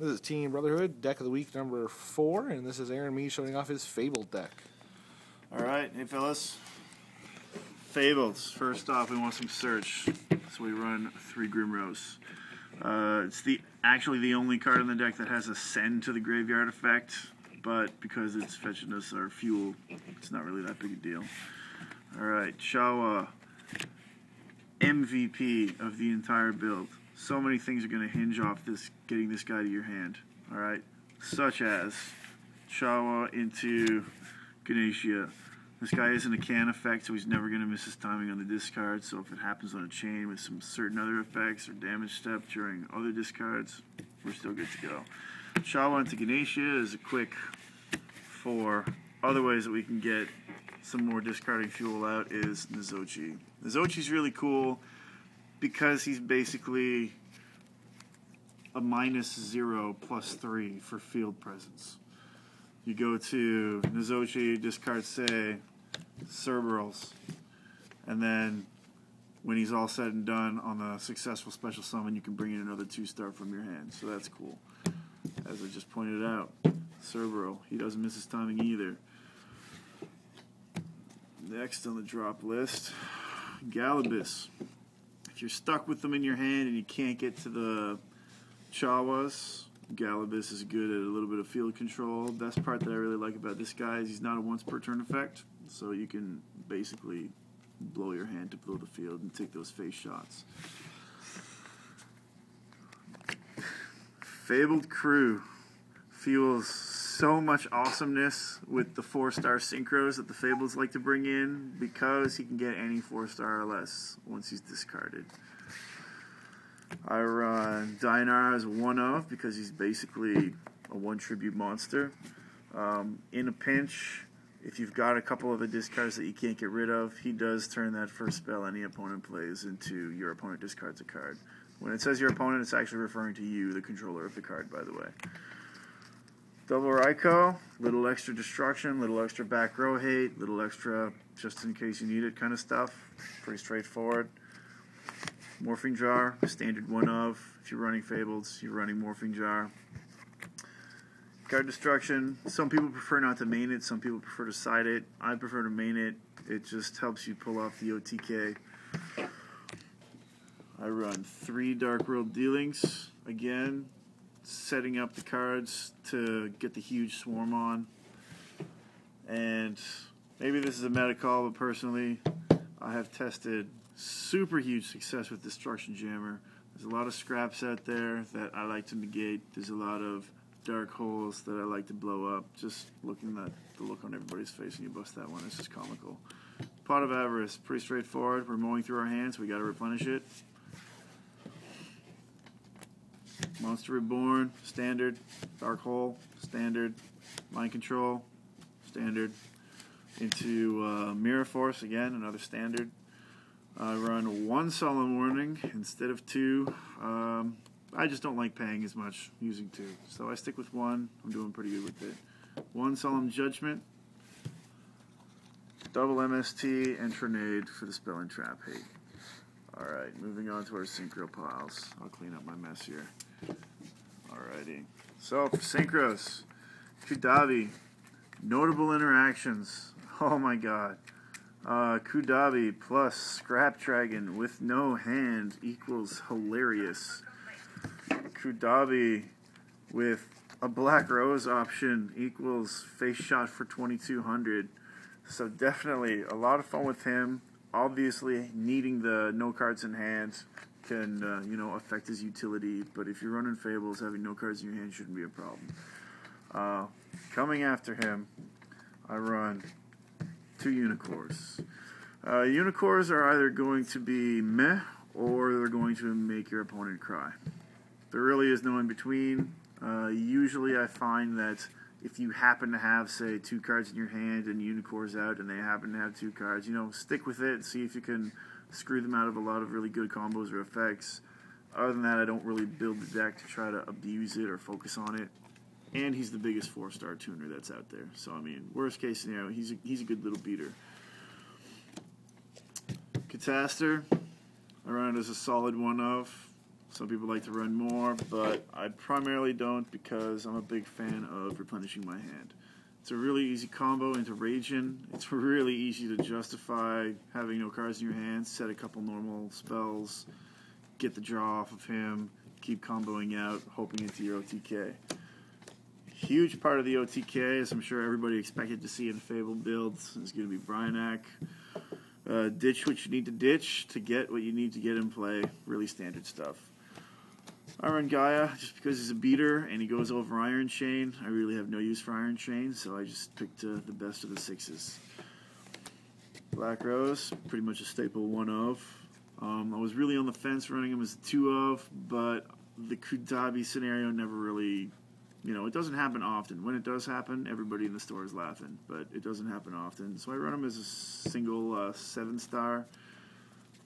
This is Team Brotherhood, deck of the week number 4, and this is Aaron Me showing off his Fabled deck. Alright, hey fellas. Fables. First off, we want some search. So we run 3 Grimros. It's actually the only card in the deck that has a send to the graveyard effect, but because it's fetching us our fuel, it's not really that big a deal. Alright, Shawa, MVP of the entire build. So many things are going to hinge off this, getting this guy to your hand. Alright, such as Shawa into Ganesha. This guy isn't a can effect, so he's never going to miss his timing on the discard. So if it happens on a chain with some certain other effects or damage step during other discards, we're still good to go. Shawa into Ganesha is a quick 4. Other ways that we can get some more discarding fuel out is Nozochi. Nozochi's really cool because he's basically a -0 +3 for field presence. You go to Nozochi, discard say Cerberals, and then when he's all said and done on the successful special summon, you can bring in another 2-star from your hand, so that's cool. As I just pointed out, Cerberal, he doesn't miss his timing either. Next on the drop list, Galabus. If you're stuck with them in your hand and you can't get to the Chawas, Galabus is good at a little bit of field control. Best part that I really like about this guy is he's not a once per turn effect, so you can basically blow your hand to blow the field and take those face shots. Fabled Crew fuels so much awesomeness with the 4-star synchros that the Fables like to bring in because he can get any 4-star or less once he's discarded. I run Dyne as 1-of because he's basically a 1-tribute monster. In a pinch, if you've got a couple of the discards that you can't get rid of, he does turn that first spell any opponent plays into your opponent discards a card. When it says your opponent, it's actually referring to you, the controller of the card, by the way. Double Raikou, little extra destruction, little extra back row hate, little extra just in case you need it kind of stuff. Pretty straightforward. Morphing Jar, standard 1-of. If you're running Fables, you're running Morphing Jar. Card destruction. Some people prefer not to main it. Some people prefer to side it. I prefer to main it. It just helps you pull off the OTK. I run 3 Dark World Dealings. Again, setting up the cards to get the huge swarm on. And maybe this is a meta call, but personally, I have tested super huge success with Destruction Jammer. There's a lot of scraps out there that I like to negate. There's a lot of dark holes that I like to blow up. Just looking at the look on everybody's face when you bust that one, it's just comical. Pot of Avarice, pretty straightforward. We're mowing through our hands, we got to replenish it. Monster Reborn, standard. Dark Hole, standard. Mind Control, standard. Into Mirror Force, again, another standard. I run 1 Solemn Warning instead of 2. I just don't like paying as much using 2, so I stick with 1. I'm doing pretty good with it. 1 Solemn Judgment, double MST, and Trinade for the Spell and Trap hate. Alright, moving on to our Synchro piles. I'll clean up my mess here. Alrighty. So, for Synchros, Kudabi, notable interactions. Oh my god. Kudabi plus Scrap Dragon with no hand equals hilarious. Kudabi with a Black Rose option equals face shot for 2200. So definitely a lot of fun with him. Obviously, needing the no cards in hand can affect his utility, but if you're running Fables, having no cards in your hand shouldn't be a problem. Coming after him, I run 2 Unicores. Unicores are either going to be meh, or they're going to make your opponent cry. There really is no in between. Usually I find that if you happen to have, say, 2 cards in your hand and Unicor's out and they happen to have 2 cards, stick with it and see if you can screw them out of a lot of really good combos or effects. Other than that, I don't really build the deck to try to abuse it or focus on it. And he's the biggest 4-star tuner that's out there. So, I mean, worst case scenario, he's a good little beater. Catastor, I run it as a solid 1-of. Some people like to run more, but I primarily don't because I'm a big fan of replenishing my hand. It's a really easy combo into Raging. It's really easy to justify having no cards in your hand, set a couple normal spells, get the draw off of him, keep comboing out, hoping into your OTK. Huge part of the OTK, as I'm sure everybody expected to see in Fabled builds, is going to be Bryanak. Ditch what you need to ditch to get what you need to get in play. Really standard stuff. I run Gaia just because he's a beater and he goes over Iron Chain. I really have no use for Iron Chain, so I just picked the best of the 6s. Black Rose, pretty much a staple 1 of. I was really on the fence running him as a 2 of, but the Kudabi scenario never really, it doesn't happen often. When it does happen, everybody in the store is laughing, but it doesn't happen often. So I run him as a single 7-star.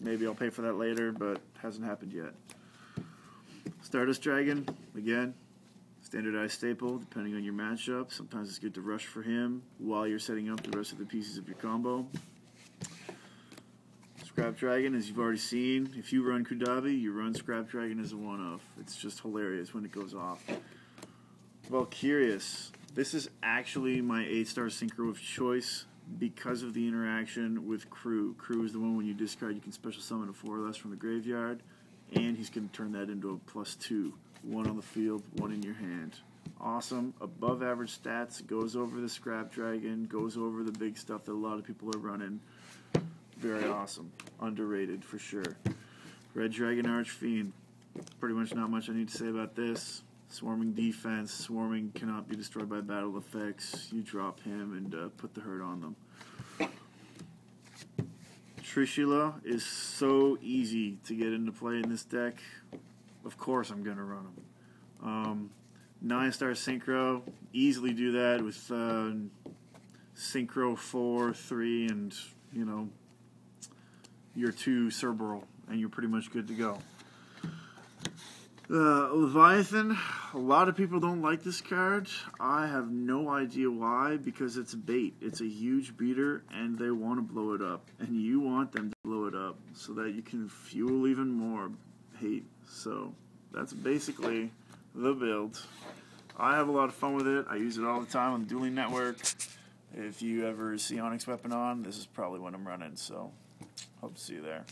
Maybe I'll pay for that later, but hasn't happened yet. Stardust Dragon, again, standardized staple, depending on your matchup. Sometimes it's good to rush for him while you're setting up the rest of the pieces of your combo. Scrap Dragon, as you've already seen, if you run Kudabi, you run Scrap Dragon as a 1-of. It's just hilarious when it goes off. Valkyrius, this is actually my 8-star synchro of choice because of the interaction with Crew. Crew is the one when you discard, you can special summon a 4 or less from the graveyard. And he's going to turn that into a +2. 1 on the field, 1 in your hand. Awesome. Above average stats. Goes over the Scrap Dragon. Goes over the big stuff that a lot of people are running. Very awesome. Underrated for sure. Red Dragon Archfiend. Pretty much not much I need to say about this. Swarming defense. Swarming cannot be destroyed by battle effects. You drop him and put the hurt on them. Trishula is so easy to get into play in this deck. Of course I'm going to run him. 9-star Synchro, easily do that with Synchro 4, 3, and, your 2 Cerberus, and you're pretty much good to go. Leviathan, a lot of people don't like this card. I have no idea why, because it's bait. It's a huge beater, and they want to blow it up. And you want them to blow it up so that you can fuel even more hate. So that's basically the build. I have a lot of fun with it. I use it all the time on the Dueling Network. If you ever see Onyx Weapon on, this is probably what I'm running. So hope to see you there.